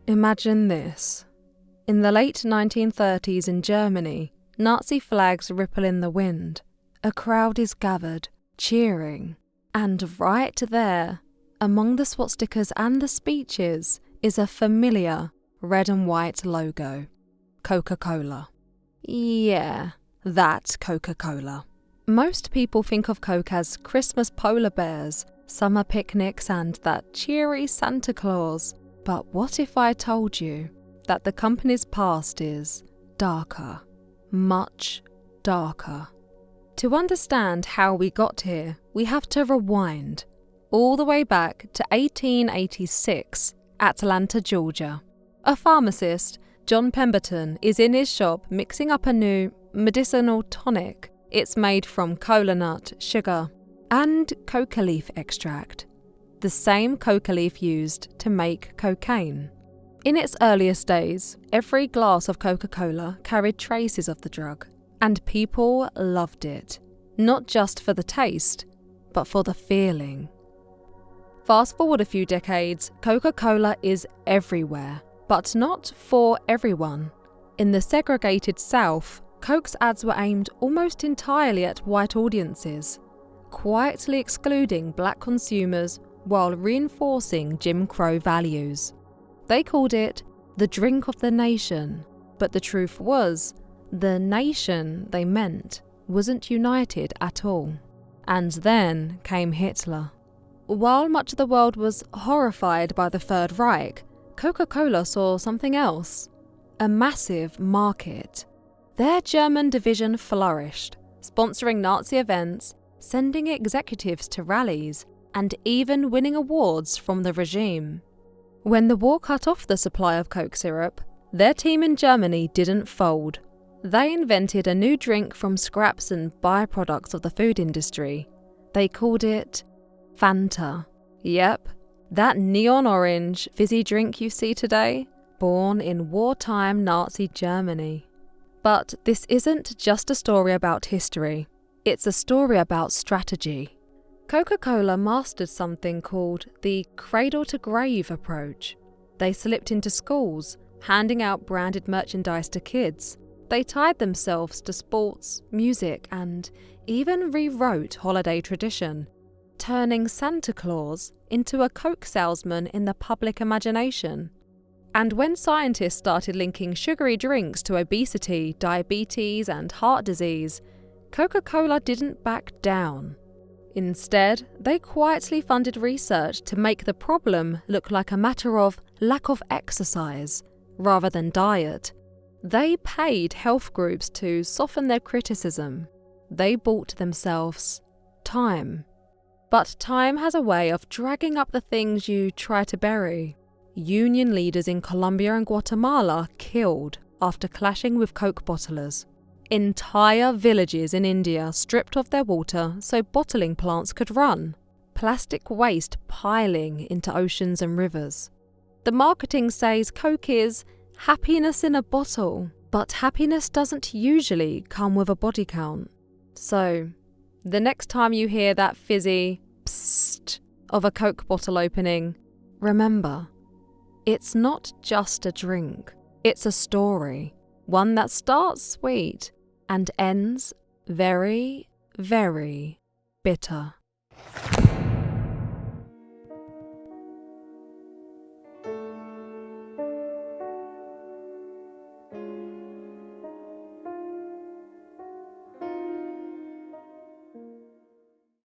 Imagine this. In the late 1930s in Germany, Nazi flags ripple in the wind. A crowd is gathered, cheering. And right there, among the swastikas and the speeches, is a familiar red and white logo. Coca-Cola. Yeah, that Coca-Cola. Most people think of Coke as Christmas polar bears, summer picnics and that cheery Santa Claus. But what if I told you that the company's past is darker, much darker? To understand how we got here, we have to rewind all the way back to 1886, Atlanta, Georgia. A pharmacist, John Pemberton, is in his shop mixing up a new medicinal tonic. It's made from cola nut, sugar, and coca leaf extract, the same coca leaf used to make cocaine. In its earliest days, every glass of Coca-Cola carried traces of the drug, and people loved it, not just for the taste, but for the feeling. Fast forward a few decades, Coca-Cola is everywhere, but not for everyone. In the segregated South, Coke's ads were aimed almost entirely at white audiences, quietly excluding black consumers while reinforcing Jim Crow values. They called it the drink of the nation, but the truth was, the nation they meant wasn't united at all. And then came Hitler. While much of the world was horrified by the Third Reich, Coca-Cola saw something else, a massive market. Their German division flourished, sponsoring Nazi events, sending executives to rallies, and even winning awards from the regime. When the war cut off the supply of Coke syrup, their team in Germany didn't fold. They invented a new drink from scraps and byproducts of the food industry. They called it Fanta. Yep, that neon orange fizzy drink you see today, born in wartime Nazi Germany. But this isn't just a story about history, it's a story about strategy. Coca-Cola mastered something called the cradle-to-grave approach. They slipped into schools, handing out branded merchandise to kids. They tied themselves to sports, music, and even rewrote holiday tradition, turning Santa Claus into a Coke salesman in the public imagination. And when scientists started linking sugary drinks to obesity, diabetes, and heart disease, Coca-Cola didn't back down. Instead, they quietly funded research to make the problem look like a matter of lack of exercise rather than diet. They paid health groups to soften their criticism. They bought themselves time. But time has a way of dragging up the things you try to bury. Union leaders in Colombia and Guatemala killed after clashing with Coke bottlers. Entire villages in India stripped of their water so bottling plants could run. Plastic waste piling into oceans and rivers. The marketing says Coke is happiness in a bottle, but happiness doesn't usually come with a body count. So, the next time you hear that fizzy psst of a Coke bottle opening, remember, it's not just a drink, it's a story. One that starts sweet and ends very, very bitter.